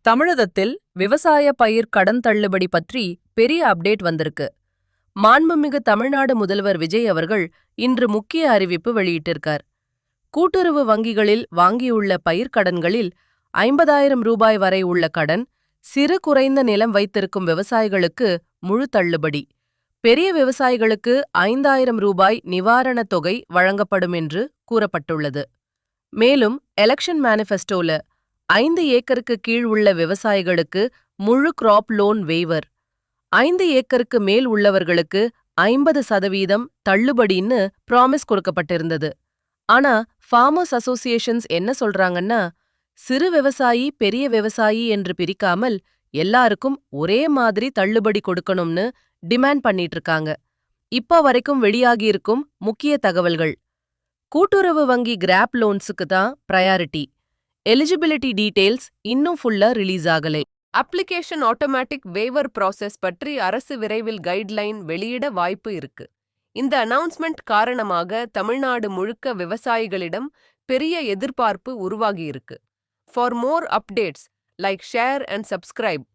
தமிழகத்தில் விவசாய பயிர் கடன் தள்ளுபடி பற்றி பெரிய அப்டேட் வந்திருக்கு. மாண்புமிகு தமிழ்நாடு முதல்வர் விஜய் அவர்கள் இன்று முக்கிய அறிவிப்பு வெளியிட்டிருக்கார். கூட்டுறவு வங்கிகளில் வாங்கியுள்ள பயிர்க்கடன்களில் 50,000 ரூபாய் வரை உள்ள கடன், சிறு குறைந்த நிலம் வைத்திருக்கும் விவசாயிகளுக்கு முழு தள்ளுபடி, பெரிய விவசாயிகளுக்கு 5,000 ரூபாய் நிவாரணத் தொகை வழங்கப்படும் என்று கூறப்பட்டுள்ளது. மேலும் எலெக்ஷன் மேனிஃபெஸ்டோல 5 ஏக்கருக்கு கீழ் உள்ள விவசாயிகளுக்கு முழு கிராப் லோன் வேவர், 5 ஏக்கருக்கு மேல் உள்ளவர்களுக்கு 50% தள்ளுபடின்னு ப்ராமிஸ் கொடுக்கப்பட்டிருந்தது. ஆனா ஃபார்மர்ஸ் அசோசியேஷன்ஸ் என்ன சொல்றாங்கன்னா, சிறு விவசாயி பெரிய விவசாயி என்று பிரிக்காமல் எல்லாருக்கும் ஒரே மாதிரி தள்ளுபடி கொடுக்கணும்னு டிமாண்ட் பண்ணிட்டு இருக்காங்க. இப்ப வரைக்கும் வெளியாகியிருக்கும் முக்கிய தகவல்கள்: கூட்டுறவு வங்கி கிராப் லோன்ஸுக்கு தான் ப்ரையாரிட்டி. எலிஜிபிலிட்டி டீடைல்ஸ் இன்னும் ஃபுல்லா ரிலீஸ் ஆகலை. அப்ளிகேஷன் ஆட்டோமேட்டிக் வேவர் ப்ராசஸ் பற்றி அரசு விரைவில் கைட்லைன் வெளியிட வாய்ப்பு இருக்கு. இந்த அனௌன்ஸ்மெண்ட் காரணமாக தமிழ்நாடு முழுக்க விவசாயிகளிடம் பெரிய எதிர்பார்ப்பு உருவாகியிருக்கு. For more updates, like, share and subscribe.